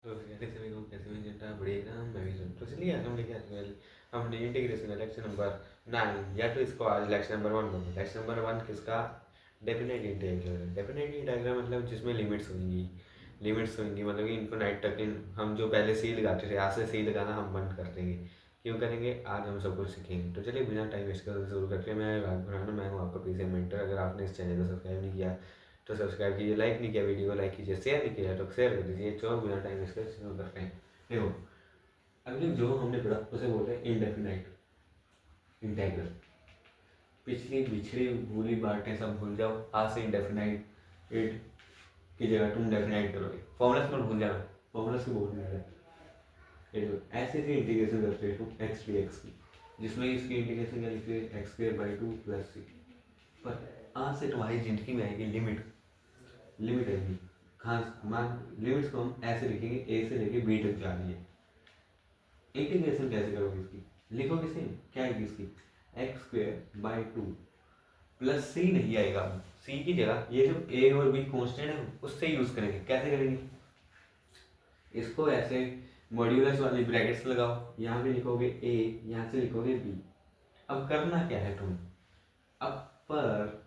तो सभी को कैसे हुई जनता बढ़िया ना मैं भी सुन तो चलिए आज हम लेके आते हैं हमने इंटीग्रेशन का लेक्चर नंबर 9 या तो इसको आज लेक्चर नंबर 1 बोलो। लेक्चर नंबर 1 किसका? Definite integral. डेफिनेट इंटीग्रल मतलब जिसमें लिमिट्स होंगी मतलब कि इनफिनाइट तक हम जो पहले सी लगाते थे आज से सी लगाना हम बंद कर देंगे। क्यों करेंगे? आज हम सब कुछ सीखेंगे। तो चलिए बिना टाइम वेस्ट कर शुरू करते हैं। मैं राग भराना, मैं हूँ आपका पीसी मेंटर। अगर आपने इस चैनल को सब्सक्राइब नहीं किया तो सब्सक्राइब कीजिए, लाइक नहीं किया वीडियो को लाइक कीजिए, शेयर नहीं किया तो शेयर कर दीजिए। चलो बिना टाइम वेस्ट कर शुरू करते हैं। देखो अगले जो हमने पढ़ा उसे बोलते हैं इंडेफिनाइट इंटीग्रल। पिछली बिछड़ी भूली बातें सब भूल जाओ, आज से इंडेफिनाइट इट की जगह तुम डेफिनाइट करोगे। फॉर्मूला मत भूल जाना, फॉर्मूला से बहुत मिल है। ऐसे ही इंटीग्रेशन करते हैं तुम एक्स डी एक्स की, जिसमें इसकी इंटीग्रेशन क्या लिखते हैं एक्स स्क्वायर बाई 2 प्लस सी। पर आज से तुम्हारी जिंदगी में आएगी लिमिट आएगी। खास मान लिमिट्स को हम ऐसे लिखेंगे, ए से लेके बी तक जा रही है। इंटीग्रेशन कैसे करोगे इसकी? लिखोगे सेम, क्या आएगी इसकी एक्स स्क्वायर बाई 2 प्लस सी नहीं आएगा। सी की जगह ये जो ए और बी कॉन्स्टेंट है उससे यूज करेंगे। कैसे करेंगे इसको? ऐसे मॉड्यूलस वाली ब्रैकेट्स लगाओ, यहाँ पे लिखोगे ए, यहाँ से लिखोगे बी। अब करना क्या है तुम? अपर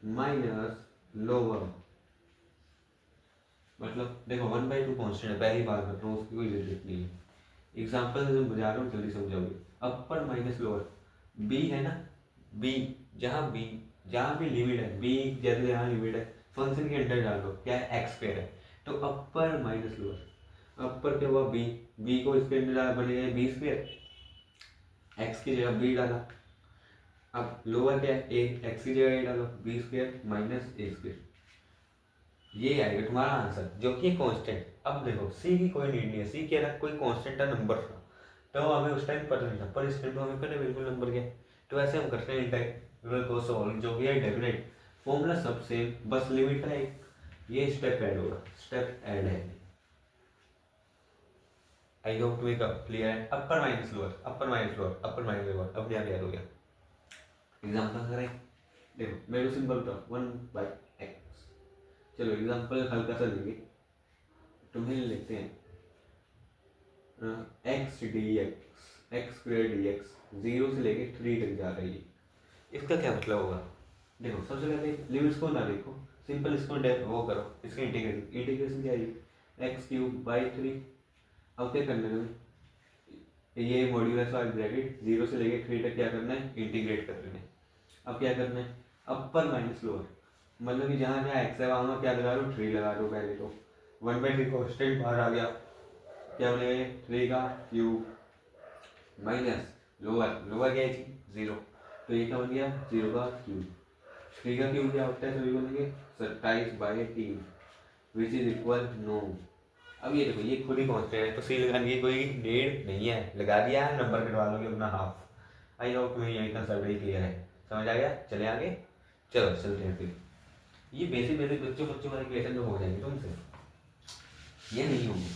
माइनस लोअर, मतलब देखो 1/2 कॉन्स्टेंट है, पहली बार कर रहा हूँ उसकी कोई जरूरत नहीं है। एग्जाम्पल से बजा रहा हूँ जल्दी समझोगे। अपर माइनस लोअर, बी है ना, बी जहाँ भी लिमिट है बी, जैसे यहाँ लिमिट है फंक्शन के अंदर डाल दो, क्या है एक्स स्क्वायर है। तो अपर माइनस लोअर, अपर क्या हुआ बी, बी को इसके अंदर डाला बनेगा बी स्क्वायर, एक्स की जगह बी डाला। अब लोअर क्या है ए, एक्स की जगह ए डालो, बी स्क्वायर माइनस ए स्क्वायर। ये आएगा तुम्हारा आंसर जो कि कांस्टेंट। अब देखो सी की कोई नीड नहीं है, सी कह रहा कोई कांस्टेंट का नंबर था तो हमें उस टाइम पता नहीं था, पर इस टाइम तो हमें पता है बिल्कुल नंबर क्या है। तो ऐसे हम करते हैं इंटीग्रल को सॉल्व, जो भी है डेफिनेट फॉर्मूला सब सेम, बस लिमिट का एक ये स्टेप ऐड होगा, स्टेप ऐड है। आई होप तुम्हें क्लियर है। अपर माइनस लोअर, अपर माइनस लोअर, अपर माइनस लोअर अपने आप याद हो गया। एग्जाम्पल करें, देखो मैं तो सिंपल था 1/x। चलो एग्जाम्पल हल्का सा लेंगे, तुम्हें लेते हैं x D x, x square D x, 0 से लेके 3 तक जा रही है। इसका क्या मतलब होगा? देखो सबसे पहले लिमिट्स को ना देखो, सिंपल इसको वो करो, इसका इंटीग्रेशन क्या है एक्स क्यूब बाई 3। अब क्या करना है, ये मॉड्यूलस वाला ब्रैकेट 0 से लेके 3 तक क्या करना है इंटीग्रेट कर लेना है। अब क्या करना है अपर माइनस लोअर, मतलब कि जहाँ जहाँ एक्स है वहाँ क्या लगा दो 3 लगा दो। पहले तो 1/3 कॉन्स्टेंट बाहर आ गया, क्या बनेगा 3 का क्यूब माइनस लोअर, लोअर क्या है 0, तो ये क्या बन गया 0 का क्यूब। 3 का क्यूब क्या होता है सभी बनेंगे 27/3 विच इज इक्वल 9। अब ये देखो ये खुद ही कांस्टेंट है तो सी लगाने की कोई नीड नहीं है, लगा दिया है नंबर कटवा लोगे अपना हाफ। आई होप तुम्हें यही कंसेप्ट ही क्लियर है, समझ आ गया। चले आगे, चलो चलते हैं फिर। ये बेसिक बेसिक बच्चों बच्चों वाले क्वेश्चन तो हो जाएंगे तुमसे, ये नहीं होंगे।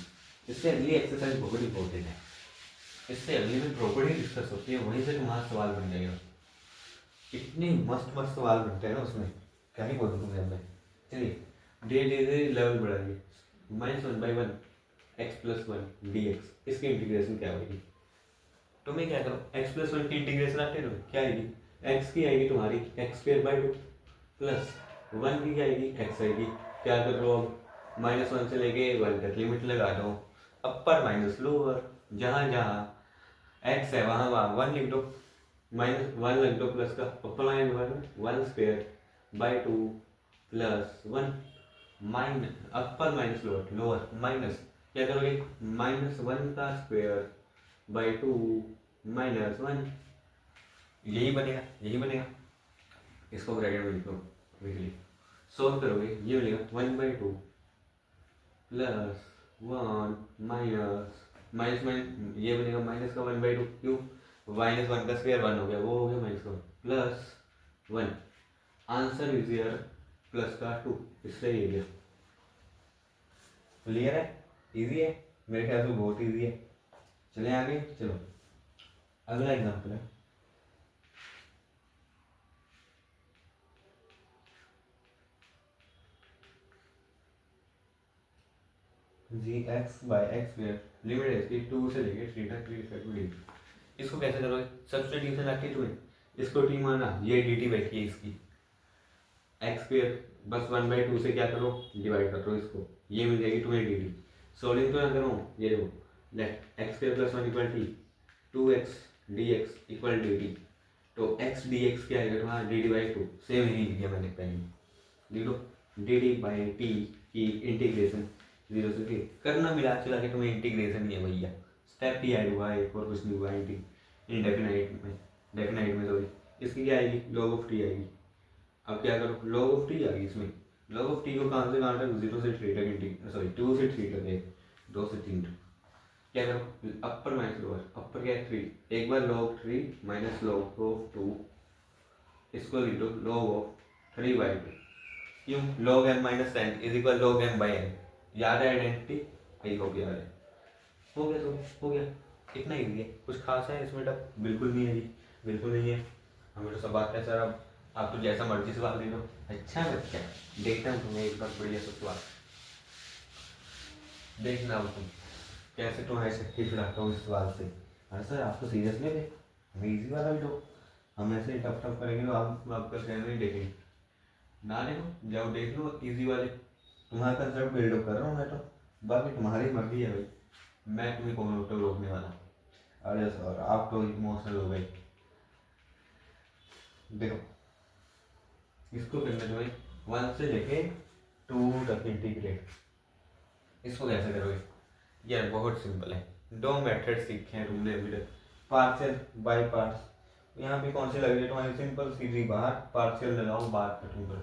इससे अगली एक्सरसाइज बहुत इंपॉर्टेंट है, इससे अगली में प्रॉपर्टी डिस्कस होती है, वहीं से तुम्हारा सवाल बन जाएगा। इतने मस्त मस्त सवाल बनते हैं ना उसमें, क्या ही बोलूँ तुम्हें मैं। चलिए धीरे धीरे लेवल बढ़ाइए। -1/1 x plus one D x, इसकी इंटीग्रेशन क्या होगी? तुम्हें क्या करो एक्स प्लस वन की इंटीग्रेशन आते हो क्या आएगी, एक्स की आएगी तुम्हारी x square by 2 plus one की क्या आएगी एक्स आएगी। क्या कर लो अब -1 से लेके 1 तक लिमिट लगा दो, अपर माइनस लोअर, जहाँ जहाँ एक्स है वहाँ वहाँ 1 लिख दो, -1 लिख दो प्लस का अपर minus 1 square by 2 plus 1 minus upper minus lower, lower minus क्या करोगे -1 का स्क्वायर बाई 2 -1, यही बनेगा यही बनेगा। इसको ब्रैकेट में लिख लो, लिख सोल्व करोगे ये बनेगा 1/2 प्लस 1 माइनस माइनस माइनस ये बनेगा माइनस का 1/2 क्यों, -1 का स्क्वायर 1 हो गया, वो हो गया माइनस का plus 1। Answer is here plus का 2, इससे ये गया। क्लियर है, इजी है, मेरे ख्याल से बहुत इजी है। चले आगे, चलो अगला एग्जांपल है। G X by X square limit है इसकी 2 से लेके 3 तक 3 तक भी। इसको कैसे करोगे? सब्स्टिट्यूशन आती है तुम्हें, इसको टी माना, ये डी टी बैठी है इसकी एक्स स्क्वायर, बस 1/2 से क्या करो डिवाइड कर दो इसको, ये मिल जाएगी तुम्हें डी टी। सोल्विंग तो ना करो, ये देखो let x square plus 1 equal t, 2x dx equal d t. तो x dx क्या आएगा तुम्हारा डी डी बाई 2, सेम ही लिख दिया मैंने पहले, लिख लो डी डी बाई टी की इंटीग्रेशन 0 से t करना, मिला चला के तुम्हें इंटीग्रेशन ही है भैया, स्टेप ही ऐड हुआ है और कुछ नहीं हुआ इंडेफिनाइट में, डेफिनाइट में सॉरी। इसकी क्या आएगी log ऑफ t आएगी। अब क्या करो log ऑफ t आ गई इसमें, log ऑफ t को कहाँ से कहाँ तक 0 से 3 तक इंटीग्रेट, सॉरी 2 से 3 तक है, 2 से 3 तक। क्या करो अपर माइनस लोअर, अपर क्या है 3, एक बार log 3 माइनस log ऑफ 2, इसको लिख दो log ऑफ 3/2। क्यों? log m minus 10 is equal log m by n। याद है आइडेंटिटी? आई होप याद है। हो गया तो हो गया, इतना ही है, कुछ खास है इसमें टफ? बिल्कुल नहीं है जी, बिल्कुल नहीं है। हमें तो सब आता है सर। अब आप तो जैसा मर्जी सवाल ले लो। अच्छा बच्चा, देखता हूँ तुम्हें एक बार बढ़िया सा सवाल, देखना अब तुम कैसे तुम्हें ऐसे खिचड़ाता हूँ इस सवाल से। अरे सर आप तो सीरियस नहीं थे, हमें इजी वाला भी दो, हम ऐसे ही टफ टफ करेंगे तो आप आपका कहना नहीं देखेंगे ना। देखो जाओ देख लो इजी वाले, तुम्हारा कंसेप्ट बिल्डअप कर रहा हूँ मैं तो, बाकी तुम्हारी मर्जी है भाई, मैं तुम्हें कौन तो रोकने वाला। अरे सर आप तो इमोशनल हो गए। देखो इसको करना तुम्हें 1 से लेके 2 तक इंटीग्रेट, इसको कैसे करोगे यार? बहुत सिंपल है, दो मेथड सीखे हैं तुमने अभी तक, पार्शियल बाय पार्ट्स। यहाँ पे कौन सी लग रही है तुम्हारी? सिंपल सीधी बाहर, पार्शियल लगाओ बात खत्म करो।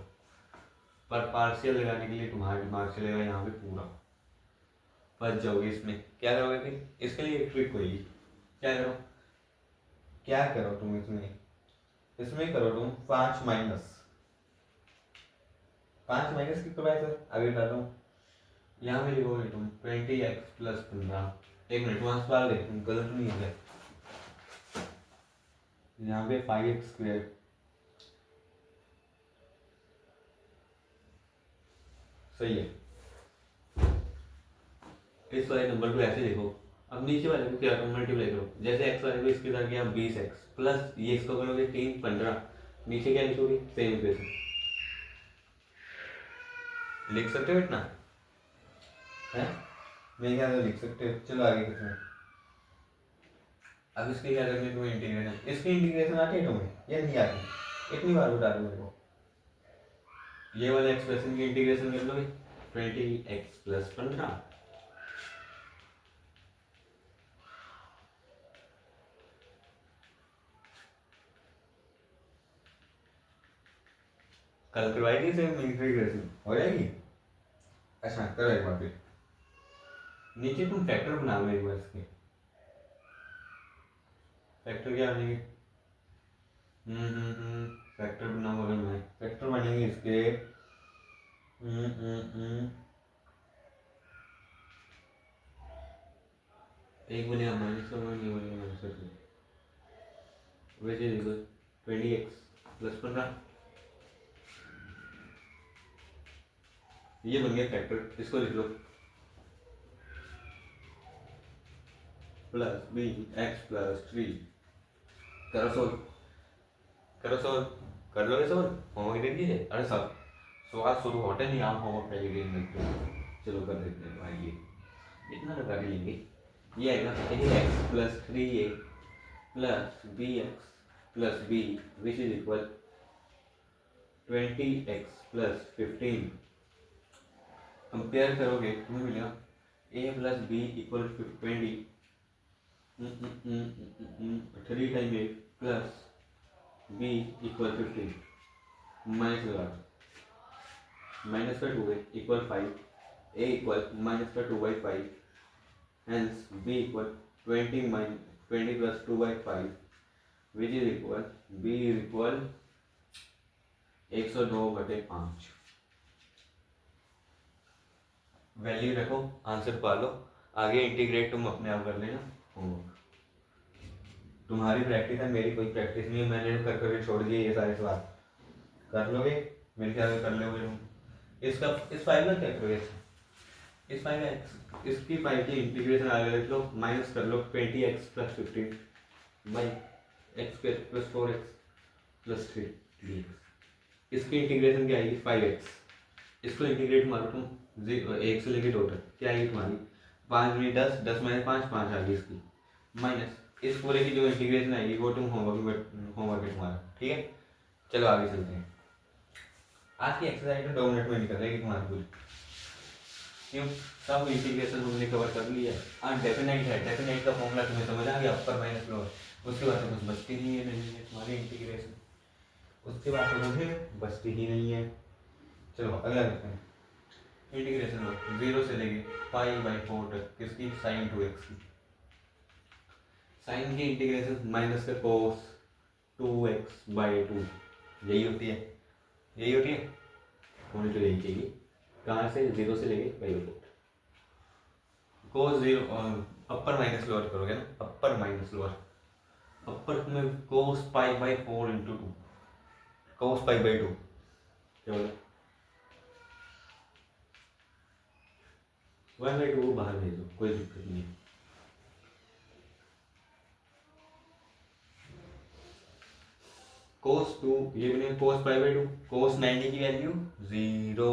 पर पार्शियल लगाने के लिए तुम्हारा दिमाग चलेगा यहाँ पे पूरा, फंस जाओगे इसमें। क्या करोगे फिर? इसके लिए एक ट्रिक होगी, क्या करो, क्या करो तुम इसमें, इसमें करो तुम 5 माइनस, 5 माइनस की करवाए सर आगे बताता हूँ। यहाँ पे लिखोगे तुम 20x प्लस 15, एक मिनट वहाँ सवाल देख तुम गलत नहीं है क्या? यहाँ पे 5x स्क्वायर सही है। इस वाले नंबर को ऐसे लिखो, अब नीचे वाले को क्या करो मल्टीप्लाई करो, जैसे x वाले को इसके साथ यहाँ 20x प्लस ये इसको करोगे 3 15, नीचे क्या लिखोगे सेम इक्वेशन, लिख सकते हो इतना है? मैं क्या लिख सकते हो, चलो आगे कितना। अब इसके क्या करने तुम्हें इंटीग्रेशन, इसकी इंटीग्रेशन आती है तुम्हें या नहीं आती? इतनी बार बता दो मेरे को। ये वाले एक्सप्रेशन की इंटीग्रेशन कर लोगे 20x प्लस 15, कल करवाएगी से इंटीग्रेशन हो जाएगी। अच्छा करो एक बार फिर, नीचे तुम फैक्टर बना लो एक बार इसके, फैक्टर क्या बनेंगे? फैक्टर बनाओ, अगर मैं फैक्टर बनेंगे इसके एक बनेगा -1, ये बनेगा -2, वैसे देखो 20x प्लस 15, ये बन गया फैक्टर। इसको लिख लो प्लस बी एक्स प्लस 3, करो सोल्व, करो सोल्व, कर लोगे सोल्व, होमवर्क दे दीजिए। अरे सब सवाल शुरू होते नहीं, आप होमवर्क पहले गेम देखते हो। चलो कर देते हैं भाई, ये इतना तो कर लेंगे। ये आएगा x plus 3a plus b x plus b which is equal 20x plus 15। Compare करोगे तुम्हें मिलेगा a plus b equal 20, 3 time a plus b equal 15, minus लगा माइनस का 2 इक्वल 5, a इक्वल माइनस का 2/5, hence b equal 20 plus 2/5 which is equal b is equal 102/5। Value रखो, answer पा लो, आगे integrate तुम अपने आप कर लेना। होमवर्क तुम्हारी प्रैक्टिस है, मेरी कोई प्रैक्टिस नहीं है, मैंने कर करके छोड़ दिए ये सारे सवाल। कर लोगे मेरे ख्याल में, कर लोगे तुम। इसका इस फाइल में क्या करोगे, इस फाइव एक्स इसकी फाइव की इंटीग्रेशन आगे लिख लो, माइनस कर लो 20x+15 by X square plus 4x plus 3 dx। इसकी इंटीग्रेशन क्या आएगी 5x। इसको इंटीग्रेट मारो तुम 1 से लेके 2 तक, क्या आएगी तुम्हारी 5 दूनी 10, 10 माइनस 5 5 आ गई इसकी, माइनस इस पूरे की जो इंटीग्रेशन आएगी वो तुम होमवर्क है तुम्हारा, ठीक है। चलो आगे चलते हैं। आज की एक्सरसाइज में 2 मिनट में निकल जाएगी तुम्हारी पूरी, क्यों सब इंटीग्रेशन हमने कवर कर लिया। डेफिनेट है, डेफिनेट का फॉर्मूला तुम्हें समझ आ गया, अपर माइनस लोअर, उसके बाद तो कुछ बचती नहीं है तुम्हारी इंटीग्रेशन, उसके बाद तो मुझे बचती ही नहीं है। चलो अगला देखते हैं। इंटीग्रेशन 0 से लेके π/4 तक किसकी sin 2x की। साइन की इंटीग्रेशन माइनस का cos 2x/2 यही होती है, यही होती है, होनी तो यही चाहिए। कहाँ से 0 से लेके π/4 cos 0 अपर माइनस लोअर करोगे ना, अपर माइनस लोअर, अपर में cos π/4 इंटू 2 cos π/2 क्या बोला 1/2 बाहर भेज दो, कोई दिक्कत नहीं है। cos 2 ये बने cos π/2, cos 90 की वैल्यू 0,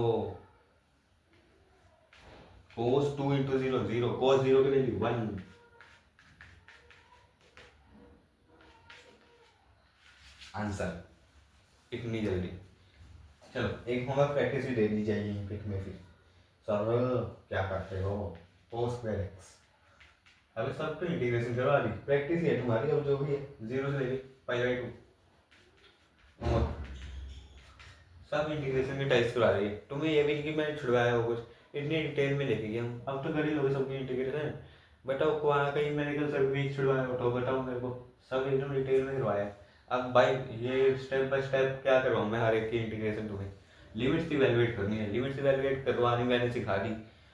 cos 2 इंटू 0 0, cos 0 की वैल्यू 1। आंसर इतनी जल्दी। चलो एक होमवर्क प्रैक्टिस भी दे दी जाएगी यहीं पे तुम्हें फिर। सर क्या करते हो cos स्क्वायर x, अबे सब तो इंटीग्रेशन करवा दी, प्रैक्टिस ही है तुम्हारी अब जो भी है 0 से लेके π/2 सब इंटीग्रेशन के टाइप्स करवा रही है। तुम्हें ये भी नहीं कि मैंने छुड़वाया हो कुछ, इतनी डिटेल में लेके गया हूँ। अब तो कर ही लोगे सबकी इंटीग्रेशन, बताओ वहाँ कहीं मेडिकल सर्टिफिकेट छुड़वाया हो तो बताओ मेरे को, सब एकदम डिटेल में करवाया। अब बाई ये स्टेप बाय स्टेप क्या करवाऊँ मैं हर एक की इंटीग्रेशन, तुम्हें लिमिट्स इवैल्यूएट करनी है, लिमिट्स इवैल्यूएट करवानी मैंने सिखा दी।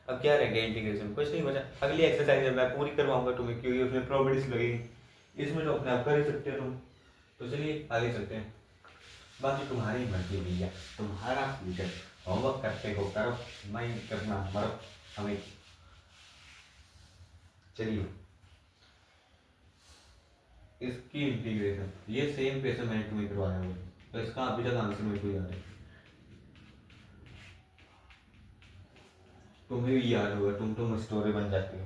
अब क्या रह गया इंटीग्रेशन, कुछ नहीं बचा। अगली एक्सरसाइज मैं पूरी करवाऊंगा तुम्हें, क्योंकि उसमें प्रॉपर्टीज लगेगी, इसमें तो अपने आप कर ही सकते हो तुम। तो चलिए आगे चलते हैं, बाकी तुम्हारी मर्जी भैया, तुम्हारा फ्यूचर, होमवर्क करते हो करो, नहीं करना मरो हमें। चलिए इसकी इंटीग्रेशन ये सेम क्वेश्चन मैंने तुम्हें करवाया हुआ, तो इसका अभी तक आंसर मेरे को याद है, तुम्हें भी याद होगा, तुम तो मस्टोरे बन जाते हो,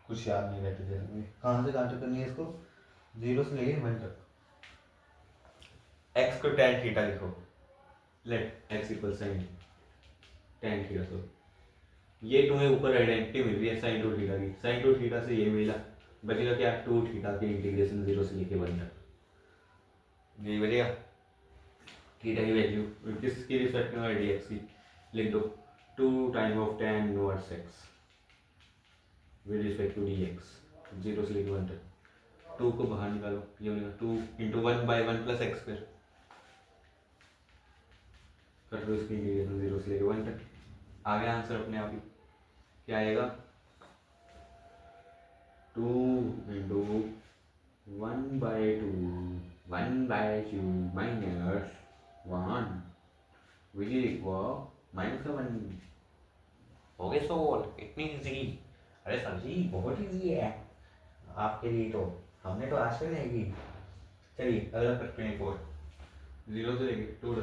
कुछ याद नहीं रहते जैसे। कहाँ से कहाँ तक करनी है इसको, 0 से लेके 1 तक। x को tan थीटा लिखो, let x equal sin tan theta. तो ये तुम्हें ऊपर आइडेंटिटी मिल रही है sin 2 थीटा की, sin 2 थीटा से ये मिला, बचेगा क्या 2 थीटा की इंटीग्रेशन 0 से लेके 1 तक, यही बचेगा। थीटा की वैल्यू किसकी रिस्पेक्ट में dx की लिख दो, 2 time of tan inverse x with respect to dx 0 से लेके 1 तक। 2 को बाहर निकालो, ये बनेगा 2 इंटू 1/1 प्लस एक्स स्क्वायर, कर दो इसकी इंटीग्रेशन 0 से लेके 1 तक, आ गया आंसर अपने आप ही। क्या आएगा 2 into 1/2 1/2 minus 1 which is equal minus का 1। हो गए सोल्व, इतनी इजी। अरे सर जी बहुत इजी है आपके लिए, तो हमने तो आज तक नहीं की। चलिए अगला करते हैं 4, 0 से लेके 2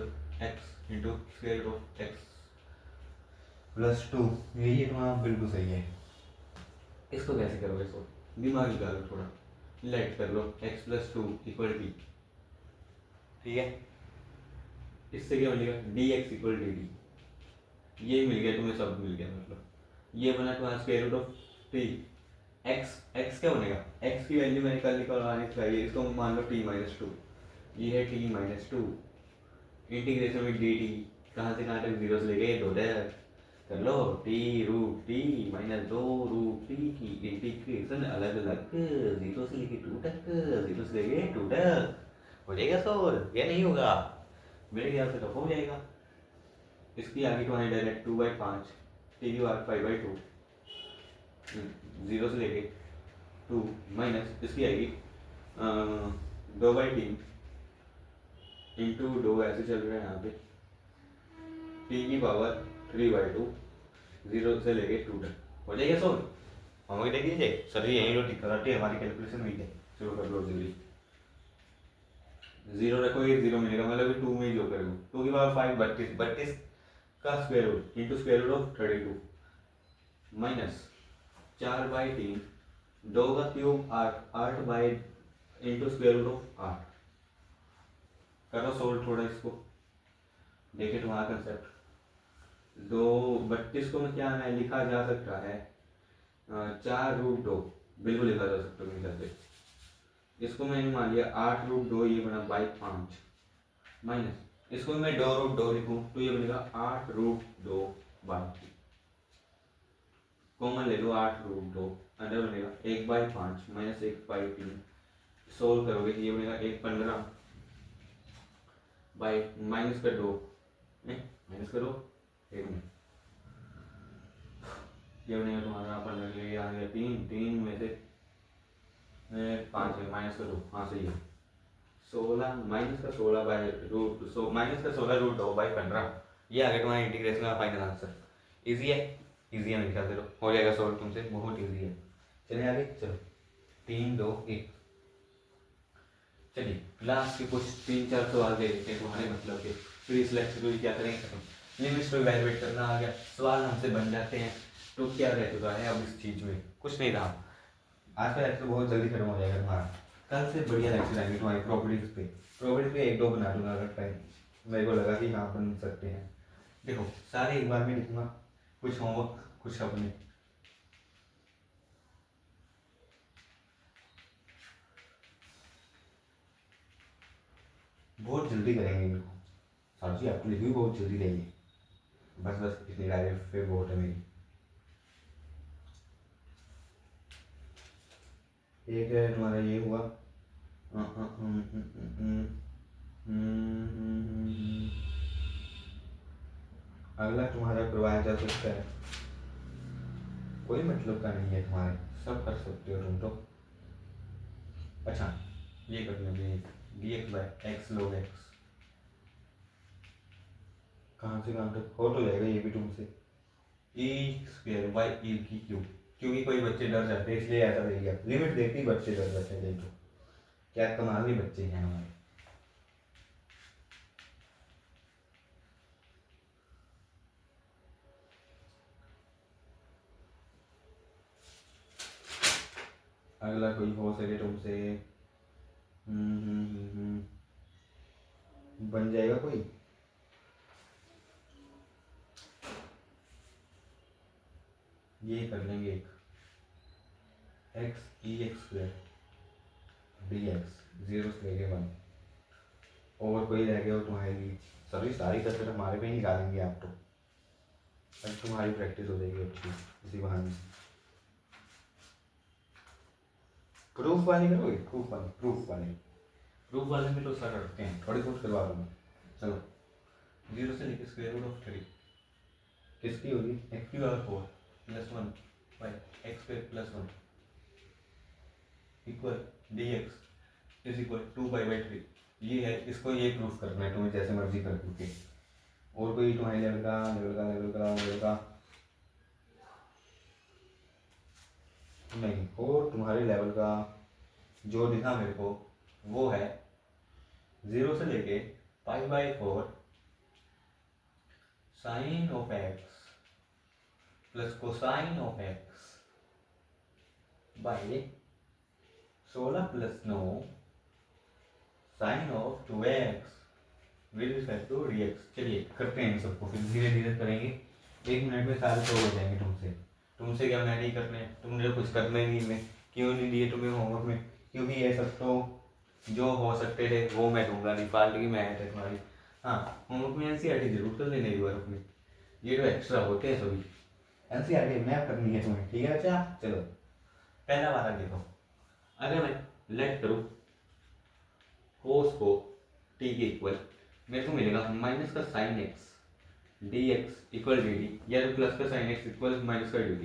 x into square root of x plus 2, यही है तुम्हारा, बिल्कुल सही है। इसको कैसे करोगे सो, दिमाग निकालो थोड़ा, लेट कर लो x प्लस 2 इक्वल टी, ठीक है। इससे क्या मिलेगा dx इक्वल dt, ये मिल गया तुम्हें, सब मिल गया, मतलब ये बना तुम्हारा square root of t. x क्या बनेगा, x की वैल्यू मैंने कल निकालनी चाहिए, इसको मान लो t-2, ये है t-2 इंटीग्रेशन में dt, कहाँ से कहाँ तक 0 से लेके 2 तक कर लो, t√t माइनस 2√t की इंटीग्रेशन अलग अलग 0 से लेके 2 तक, 0 से लेके 2 तक हो जाएगा सोल्व, ये नहीं होगा मेरे ख्याल से, तो हो जाएगा। इसकी आगे तो है डायरेक्ट 2/5 टी की बार 5/2 0 से लेके 2 माइनस इसकी आएगी 2/3 इंटू 2 ऐसे चल रहा है यहाँ पे, टी की पावर 3/2 0 से लेके 2 तक, हो जाएगा सोल्व। होमवर्क देख लीजिए सर, यही लो टिक कराती है हमारी कैलकुलेशन हुई है। शुरू कर लो जल्दी। जीरो रखोगे जीरो मिलेगा, मतलब टू में जो करो, टू की पावर 5 32, 32 का square root into square root of 32 minus 4/3, 2 का cube 8, 8 by into square root of 8। करो सोल्व थोड़ा इसको, देखिए तुम्हारा कंसेप्ट। 32 को में क्या है लिखा जा सकता है 4√2, बिल्कुल लिखा जा सकता है मेरे से। इसको मैंने मान लिया 8√2, ये बना बाई 5 माइनस इसको मैं 2√2 लिखूं तो ये बनेगा 8√2 बाई, कॉमन ले लो 8√2, अंदर बनेगा 1/5 माइनस 1/3। सोल्व करोगे तो ये बनेगा 1/15 बाई माइनस कर 2, माइनस करो 1 में, ये बनेगा तुम्हारा 15 ये आ गया 3, 3 में से 5 है माइनस कर 2, हाँ सही है 16 माइनस का 16 बाई रूट, माइनस का 16√2 बाई 15, ये आ गया तुम्हारा इंटीग्रेशन का फाइनल आंसर। इजी है, इजी है मेरे ख्याल से, तो हो जाएगा सॉल्व तुमसे, बहुत इजी है। चलिए आगे चलो, 3 2 1। चलिए लास्ट के कुछ 3-4 सवाल दे देते हैं तुम्हारे मतलब के, फिर इस लेक्चर को क्या करेंगे खत्म। लिमिट्स को इवैल्यूएट करना आ गया, सवाल हमसे बन जाते हैं। तो क्या रह चुका है अब इस चीज में, कुछ नहीं रहा। आज का लेक्चर बहुत जल्दी खत्म हो जाएगा तुम्हारा, कल से बढ़िया लेक्चर आएंगे तुम्हारी प्रॉपर्टीज पे। प्रॉपर्टीज पे 1-2 बना दूंगा अगर टाइम मेरे को लगा कि हाँ बन सकते हैं। देखो सारे एक बार में लिखूंगा, कुछ होमवर्क कुछ अपने। बहुत जल्दी करेंगे इनको, साक्षी आपको लिखी बहुत जल्दी रहेगी, बस बस इतनी डायरेक्ट पे बहुत है मेरी। एक है तुम्हारा ये हुआ, अगला तुम्हारा करवाया जा सकता है, कोई मतलब का नहीं है तुम्हारे, सब कर सकते हो तुम तो। अच्छा ये कर लेंगे, dx/x log x, कहाँ से कहाँ तक हो तो जाएगा ये भी तुमसे। e² बाई e³ क्योंकि कोई बच्चे डर जाते हैं इसलिए ऐसा रहेगा, लिमिट देखती बच्चे डर जाते हैं, देखो क्या कमाल के बच्चे हैं हमारे। अगला कोई हो सके तुमसे, बन जाएगा कोई। ये कर लेंगे एक, x e² dx 0 से लेके 1, और कोई रह गया हो तुम्हारे लिए, सभी सारी कसरत हमारे पे ही निकालेंगे आप तो, अब तुम्हारी प्रैक्टिस हो जाएगी अच्छी इसी बहाने। प्रूफ वाली करोगे, प्रूफ वाले में तो सर रखते हैं, थोड़ी बहुत करवा दूंगा। चलो 0 से लेके स्क्वायर रूट ऑफ 3 किसकी होगी, x³ 4 + 1 by x² + 1 equal dx = 2π/3। ये है, इसको ये प्रूफ करना है तुम्हें जैसे मर्जी कर के। और कोई तुम्हारे लेवल का नहीं, और तुम्हारे लेवल का जो दिखा मेरे को वो है 0 से लेके π/4 sin of x plus cosine of x by 16 + 9 sin of 2x with respect to dx। चलिए करते हैं इन सबको, फिर धीरे धीरे करेंगे, 1 मिनट में सारे सॉल्व हो जाएंगे तुमसे क्या मैंने ही करने, तुमने कुछ करना ही नहीं, मैं क्यों नहीं दिए तुम्हें होमवर्क में, क्योंकि ये सब तो जो हो सकते थे वो मैं दूंगा नहीं, फालतू की मेहनत है तुम्हारी। हाँ होमवर्क में एनसीईआरटी जरूर कर लेने एक बार अपने, ये तो एक्स्ट्रा होते हैं सभी, एनसीईआरटी मैप करनी है तुम्हें, ठीक है अच्छा। चलो पहला वाला देखो, अगर मैं लेट करूँ कोस को t के इक्वल, मेरे को मिलेगा माइनस का sine x dx equal dt, या तो प्लस का साइन x इक्वल माइनस का dt।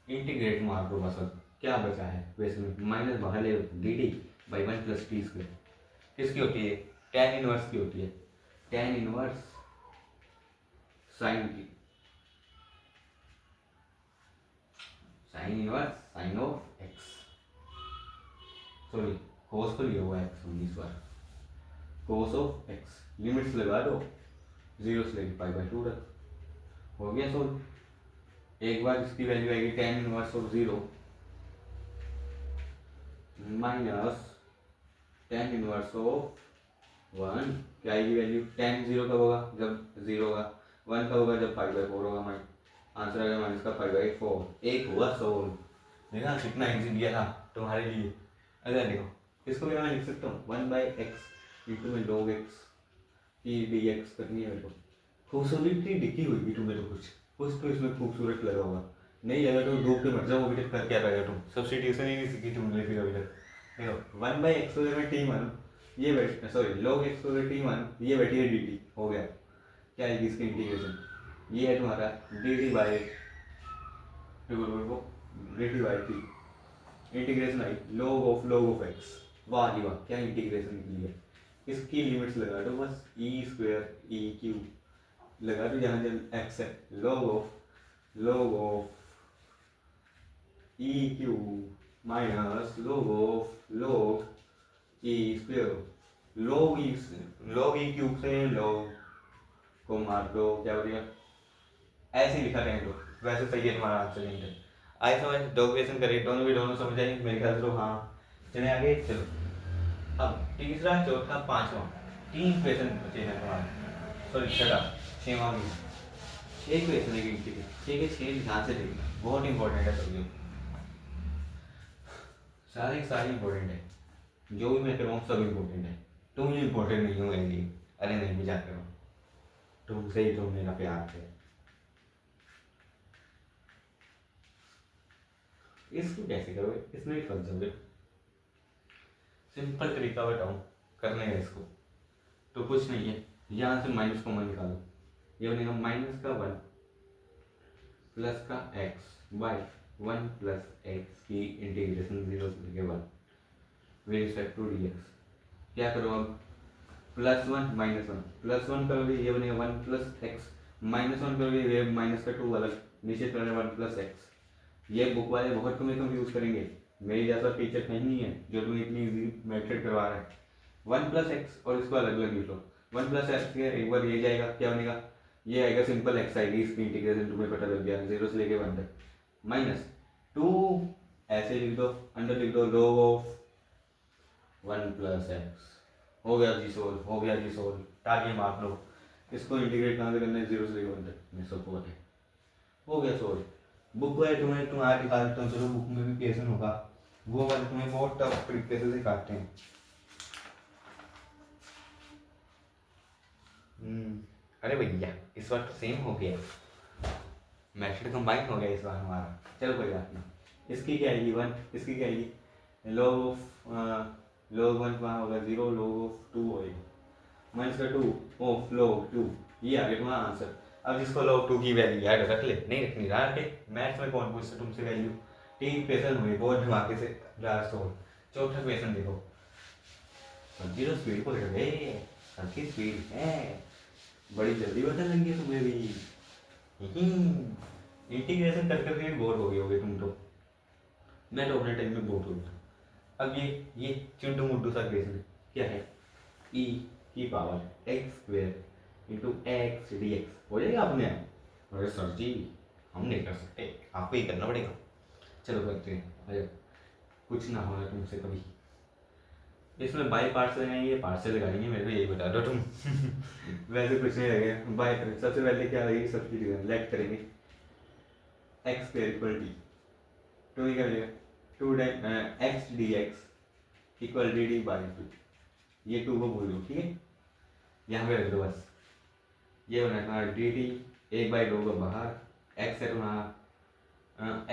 इंटीग्रेट मार दो बस, अब क्या बचा है वैसे में, माइनस बाहर ले dt बाई 1 + t²। किसकी होती है, tan इनवर्स की होती है, tan इनवर्स साइन की। Sine inverse sine of X, sorry cos को लिया हुआ एक्स होगी इस बार, कोस ऑफ एक्स, लिमिट्स लगा दो, जीरो से लेकर पाई बाई 2 तक, हो गया सोल्व। एक बार इसकी वैल्यू आएगी tan inverse of zero minus tan inverse of one, क्या आएगी वैल्यू, टेन जीरो कब होगा जब जीरो होगा, वन कब होगा जब 5/4 होगा, माइनस आंसर आएगा माइनस का 5/4, एक हुआ सोल्व। देखा कितना इजी दिया था तुम्हारे लिए। अगर देखो इसको भी मैं लिख सकता हूँ 1/x इंटू में log x की dx करनी है मेरे को, खूबसूरती दिखी हुई तुम्हें तो कुछ तो इसमें खूबसूरत लगा होगा, नहीं लगा तो डूब के मर जाओ अभी तक, कर क्या रहेगा तुम, सब्स्टिट्यूशन ही नहीं सीखी तुमने फिर अभी तक। देखो 1/x को अगर मैं t मानूं, ये बैठ सॉरी log x को अगर t मानूं, ये बैठी है dt, हो गया, क्या आएगी इसकी इंटीग्रेशन, ये है तुम्हारा dt by t, integration I log of x, वाह जी वाह क्या इंटीग्रेशन निकली है। इसकी लिमिट्स लगा दो बस, e² e³ लगा दो जहाँ जहाँ x है, log of e³ minus log e², log e³ से log को मार दो, क्या बनेगा, ऐसे लिखा रहें तो वैसे सही है तुम्हारा आंसर नहीं है। आई समझ, दो क्वेश्चन करे, दोनों भी दोनों समझ आई मेरे ख्याल से तो। हाँ चले आगे, चलो अब तीसरा चौथा पांचवा 3 क्वेश्चन बचे हैं तुम्हारे, सॉरी छठा छठवां भी 6 क्वेश्चन है गिनती के, ठीक है 6 ध्यान से देखना, बहुत इंपॉर्टेंट है सभी, सारे इंपॉर्टेंट है, जो भी मैं करवाऊँ सब इंपॉर्टेंट है, तुम ही इंपॉर्टेंट नहीं हो मेरे लिए, अरे नहीं मजाक करो, तुमसे ही तो मेरा प्यार है। इसको कैसे करोगे, इसमें भी फंस जाओगे, सिंपल तरीका बताऊं करने का इसको, तो कुछ नहीं है, यहाँ से माइनस कॉमन निकालो, ये बनेगा माइनस का 1 प्लस का x बाई 1 प्लस एक्स की इंटीग्रेशन 0 से लेके 1 विद रिस्पेक्ट टू dx, क्या करो अब +1 -1 +1 करोगे ये बनेगा 1 प्लस एक्स, -1 करोगे ये माइनस का 2 अलग, नीचे करोगे 1 प्लस एक्स। ये बुक वाले बहुत तुम्हें कंफ्यूज करेंगे, मेरे जैसा टीचर कहीं नहीं है जो तुम्हें इतनी इजी मेथड करवा रहा है। 1 प्लस एक्स और इसको अलग अलग लिख लो, 1 प्लस एक्स के एक बार ये जाएगा, क्या बनेगा, ये आएगा सिंपल एक्स आएगी, इसकी इंटीग्रेशन तुम्हें पता लग गया 0 से लेके 1 तक, -2 ऐसे लिख दो, अंडर लिख दो log ऑफ 1 प्लस एक्स, हो गया जी सोल्व, ताकि मार लो। इसको इंटीग्रेट कहाँ से करना है, 0 से लेकर 1 तक, मैं सबको बताए, हो गया सोल्व। बुक वाले तुम्हारे निकालते हो, चलो बुक में भी क्वेश्चन होगा, वो वाले तुम्हें बहुत टफ तरीके से सिखाते हैं। अरे भैया इस बार तो सेम हो गया, मेथड कंबाइन हो गया इस बार हमारा, चलो कोई बात नहीं। इसकी क्या आएगी 1, इसकी क्या आएगी log 1 कहाँ होगा 0, log ऑफ 2 होएगा, माइनस का 2 ऑफ log 2, ये आ गया तुम्हारा आंसर। अब जिसको log 2 की वैल्यू याद रख ले, नहीं रखनी रहा के, मैथ्स में कौन पूछता तुमसे वैल्यू, 3 क्वेश्चन हुए बहुत धमाके से, लास्ट हो चौथा क्वेश्चन देखो, जीरो स्पीड को रहे, सबकी स्पीड है, बड़ी जल्दी पता लग गया तुम्हें भी, इंटीग्रेशन कर करके बोर हो गए होगे तुम तो, मैं तो अपने टाइम में बोर हो गया। अब ये चिंटू मुड्डू सा क्वेश्चन क्या है, e की power x² into x dx हो जाएगा अपने आप, अरे सर जी हम नहीं कर सकते, आपको ही करना पड़ेगा, चलो करते हैं, अरे कुछ ना होगा तुमसे कभी, इसमें बाई पार्ट्स लगाएंगे पार्ट्स लगाएंगे, मेरे को यही बता दो तुम वैसे कुछ नहीं लगेगा, बाई सबसे पहले क्या लगेगी, सब्स्टिट्यूशन लेट करेंगे, x² इक्वल टी, तो ये क्या मिलेगा 2 x dx equal dt by 2, ये 2 को भूल दो, ठीक है यहाँ पे रख दो बस, ये बना तुम्हारा dt 1/2 का बाहर, x है तुम्हारा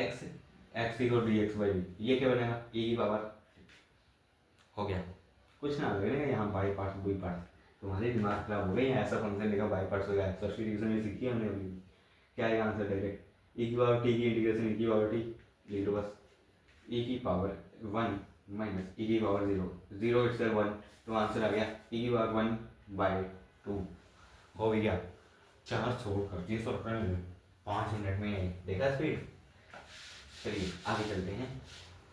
x equal dx by dt, ये क्या बनेगा e की पावर, हो गया, कुछ ना लगेगा यहाँ बाई पार्ट्स बुई पार्ट्स, तुम्हारे दिमाग खराब हो गए, ऐसा फंक्शन लिखा बाई पार्ट्स हो गया, सब्स्टिट्यूशन में सीखी हमने अभी, क्या है आंसर डायरेक्ट e की पावर t की इंटीग्रेशन e की पावर t लिख दो बस, e की पावर 1 माइनस e की पावर 0 इट्सल्फ 1, तो आंसर आ गया e की पावर 1/2, हो गया 4 छोड़ कर 5 मिनट में, देखा स्पीड, चलिए आगे चलते हैं,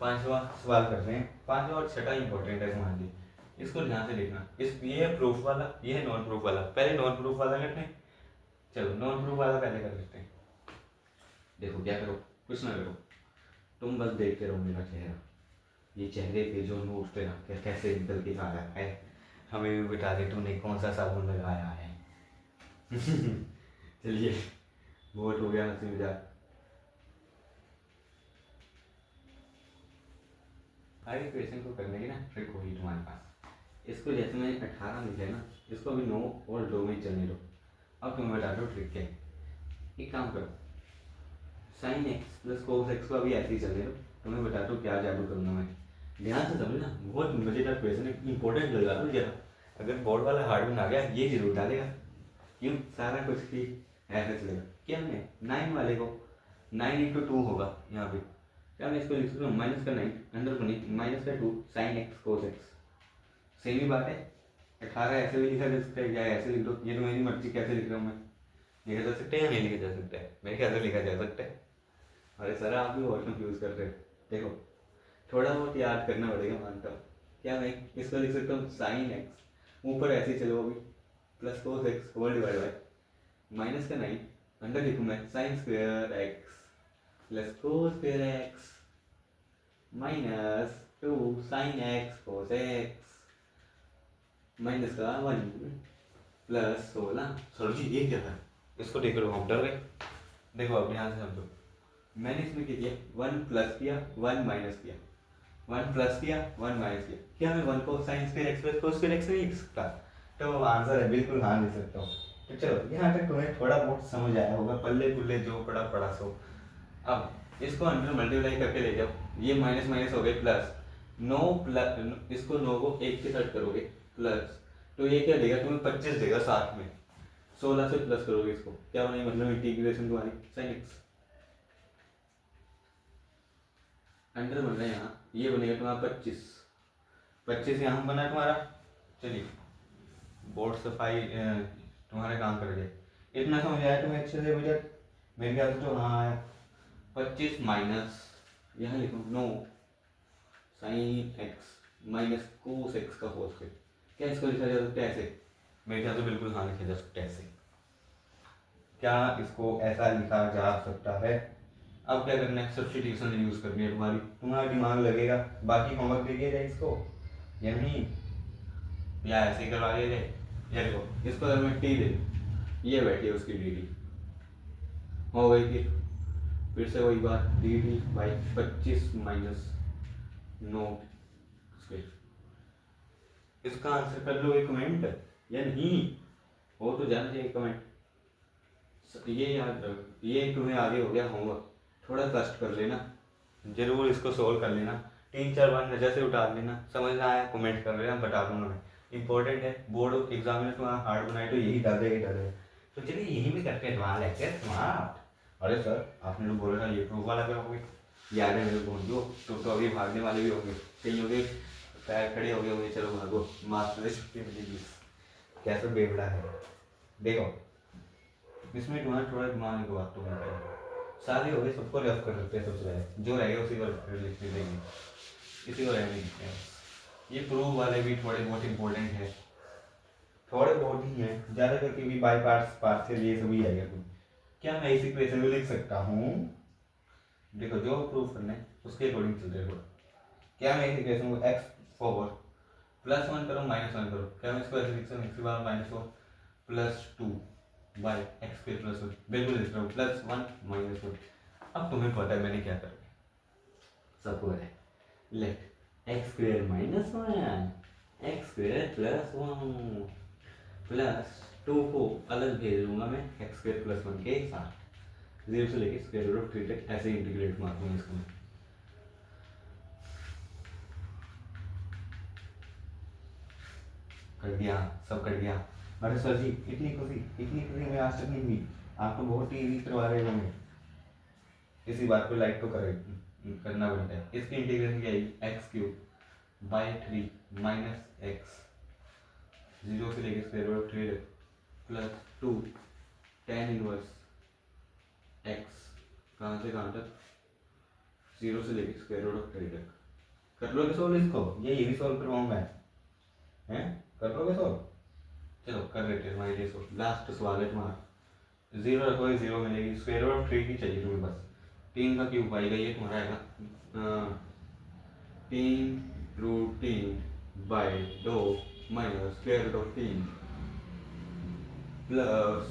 पांचवा सवाल करते हैं। पांचवा और छठा इंपॉर्टेंट है तुम्हारे लिए, इसको ध्यान से देखना। ये है प्रूफ वाला, ये है नॉन प्रूफ वाला। पहले नॉन प्रूफ वाला करते हैं, चलो नॉन प्रूफ वाला पहले कर लेते हैं। देखो क्या करो, कुछ ना करो, तुम बस देखते रहो मेरा चेहरा, ये चेहरे पे जो नोट पे रख के कैसे निकल के आ रहा है, हमें भी बता दे तूने कौन सा साबुन लगाया है। चलिए बहुत हो गया हंसी मजाक। आगे क्वेश्चन को करने की ना ट्रिक होगी तुम्हारे पास। इसको जैसे मैंने 18 लिखा है ना, इसको अभी 9 और 2 में चलने दो। अब तुम्हें बता दो ट्रिक क्या है। एक काम करो, sine x plus cos x को अभी ऐसे ही चलने दो, तुम्हें बता दो क्या जादू करूँगा मैं। ध्यान से समझना, बहुत मजेदार क्वेश्चन है, इंपॉर्टेंट लगा दो जरा। अगर बोर्ड वाला हार्ड में आ गया ये जरूर डालेगा, क्यों सारा कुछ ही ऐसे चलेगा। क्या हमने 9 वाले को 9 × 2 होगा यहाँ पे, क्या मैं इसको लिख सकता हूँ माइनस का 9 अंदर को नहीं माइनस का 2 sine x cos X. Same ही बात है, 18 ऐसे भी लिखा जा सकता है या ऐसे लिख दो, ये तो मेरी मर्जी कैसे लिख रहा हूँ मैं। लिखा जा सकता है या नहीं लिखा जा सकता है, मेरे ख्याल से लिखा जा सकता है। अरे सर आप भी और कंफ्यूज कर रहे हो। देखो थोड़ा बहुत याद करना पड़ेगा, मानता हूँ। क्या मैं इसको लिख सकता हूँ साइन एक्स ऊपर ऐसे चलो अभी plus cos x whole divide by minus का 9 अंदर लिखूँ मैं sine square x plus cos square x minus 2 sine x cos x minus का 1 प्लस 16। सर जी ये क्या है, इसको देख लो हम डर गए। देखो अब ध्यान से समझो, मैंने इसमें क्या किया 1 प्लस किया 1 माइनस किया, 1 प्लस किया 1 माइनस किया। क्या मैं 1 को sign square x plus cos square x नहीं लिख सकता? तो आंसर है बिल्कुल हाँ लिख सकता हूँ। तो चलो यहाँ तक तुम्हें थोड़ा बहुत समझ आया होगा, पल्ले पुल्ले जो पड़ा पड़ा सो। अब इसको अंदर मल्टीप्लाई करके ले जाओ, ये माइनस माइनस हो गए प्लस 9 प्लस इसको 9 को 1 के साथ करोगे प्लस, तो ये क्या देगा तुम्हें 25 देगा साथ में। 16 से प्लस करोगे इसको, क्या बनेगा मतलब इंटीग्रेशन तुम्हारी साइन एक्स अंडर बन रहा है यहाँ, ये बनेगा तुम्हारा 25 यहाँ बना तुम्हारा। चलिए बोर्ड सफाई तुम्हारा काम कर जाए, इतना समझ आया तुम्हें अच्छे से भैया? मेरे ख्याल से तो हाँ आया। 25 माइनस यहाँ लिखो 9 sine x minus cos x का होल स्क्वायर। क्या इसको लिखा जा सकता है ऐसे? मेरे ख्याल से बिल्कुल हाँ लिखा जा सकता है ऐसे। क्या इसको ऐसा लिखा जा सकता है? अब क्या करना है, सब्स्टिट्यूशन यूज करनी है तुम्हारा दिमाग लगेगा। बाकी होमवर्क दे दिया जाए इसको या नहीं, या ऐसे ही करवा दिया जाए? या देखो इसको अगर मैं टी दे दूँ, ये बैठी है उसकी डी टी हो गई, फिर से वही बात D T by 25 minus 9 square. इसका आंसर कर लो एक कमेंट या नहीं, हो तो जाना चाहिए कमेंट। ये याद रखो, ये तुम्हें आगे हो गया होमवर्क, थोड़ा कष्ट कर लेना, जरूर इसको सोल्व कर लेना, 3-4 बार नज़र से उतार लेना। समझ ना आया कमेंट कर लेना, बता दूंगा मैं। इंपॉर्टेंट है, बोर्ड एग्जाम में तुम्हारा हार्ड बनाए तो यही डाल देगा। तो चलिए यही भी करते हैं तुम्हारा लेक्चर स्मार्ट। अरे सर आपने तो बोला था ये प्रूफ वाला करोगे, याद है मेरे को जो तो अभी भागने वाले भी होंगे, कहीं होंगे पैर खड़े हो गए होंगे, चलो भागो मास्टर से छुट्टी मिलेगी। कैसा बेवड़ा है। देखो इसमें तुम्हारा थोड़ा दिमाग की बात तो सारे हो गए, सबको रफ कर सकते हैं, सबसे पहले जो रहेगा उसी को लिख देंगे, किसी को रहने देते हैं। ये प्रूफ वाले भी थोड़े बहुत इंपॉर्टेंट है, थोड़े बहुत ही हैं, ज़्यादा करके भी बाई पार्ट्स पार्शियल ये सभी आएगा। तुम क्या मैं इसी इक्वेशन को लिख सकता हूँ? देखो जो प्रूफ करना है उसके अकॉर्डिंग चलते हैं थोड़ा। क्या मैं इस इक्वेशन को एक्स फॉरवर्ड +1 करो -1 करो, क्या मैं इसको ऐसे लिख सकता हूँ x bar -4 +2 by X square plus 1, बिल्कुल लिख रहा हूँ +1 -1। अब तुम्हें पता है मैंने क्या करना है, सबको है let x square -1 x square +1 +2 को अलग भेज दूंगा मैं एक्स स्क्वायर +1 के साथ, 0 से लेके स्क्वायर रूट ऑफ 3 तक ऐसे इंटीग्रेट मारूंगा इसको मैं। कर दिया, सब कर दिया। अरे सर जी इतनी खुशी मैं आज तक नहीं हुई, आप तो बहुत ही इजी करवा रहे हो हमें। इसी बात को लाइक तो करना बनता है। इसकी इंटीग्रेशन क्या है, x³ बाई 3 माइनस एक्स 0 से लेकर square root 3 +2 tan inverse x कहाँ से कहाँ तक 0 से लेके स्क्वायर रूट ऑफ 3 तक। कर लोगे सॉल्व इसको? ये भी सॉल्व करवाऊँ मैं, हैं? कर लोगे सॉल्व? चलो कर लेते हैं तुम्हारे लिए सॉल्व। लास्ट सवाल है तुम्हारा। 0 रखोगे 0 मिलेगी, स्क्वायर रूट ऑफ 3 की चाहिए तुम्हें बस। 3 का क्यूब आएगा, ये तुम्हारा आएगा 3√3/2 minus square root of 3 plus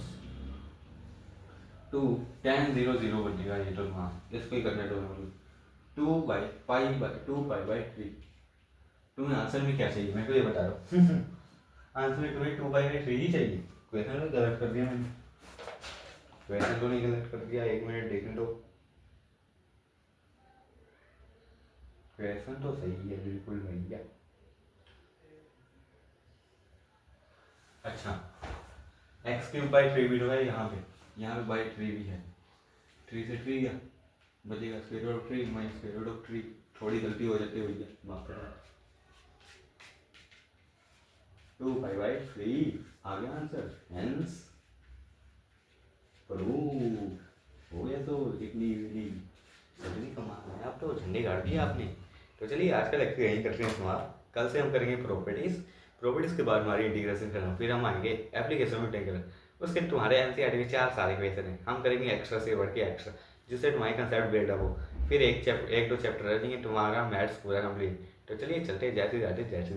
2 tan 0 0 बनेगा ये तो तुम्हारा। इसको ही करना है तुम्हें। 2/2π/3। तुम्हें आंसर में क्या चाहिए मैं तो ये बता रहा हूँ। आंसर में तुम्हें 2/3 ही चाहिए। क्वेश्चन तो गलत कर दिया मैंने, क्वेश्चन तो नहीं गलत कर दिया, 1 मिनट देखने दो। क्वेश्चन तो सही है बिल्कुल भैया। अच्छा x³/3 भी तो है यहाँ पे /3 भी है। 3 से 3 गया, बचेगा square root of 3 minus square root of 3। थोड़ी गलती हो जाती है भैया, माफ करना। 2π/3 आ गया आंसर। हेंस प्रूफ हो गया। तो इतनी इतनी कमाल है, आप तो झंडे गाड़ दिए आपने। तो चलिए आज का लेक्चर यहीं करते हैं समाप्त। कल से हम करेंगे प्रॉपर्टीज़ के बाद हमारी इंटीग्रेशन करना, फिर हम आएंगे एप्लीकेशन में इंटीग्रल। उसके तुम्हारे एनसीईआरटी में 4 सारे क्वेश्चन हैं, हम करेंगे एक्स्ट्रा से बढ़ के एक्स्ट्रा, जिससे तुम्हारी कंसेप्ट बिल्डअप हो। फिर 1-2 चैप्टर रह जाएंगे, तुम्हारा मैथ्स पूरा कंप्लीट। तो चलिए चलते, जैसे जाते जैसे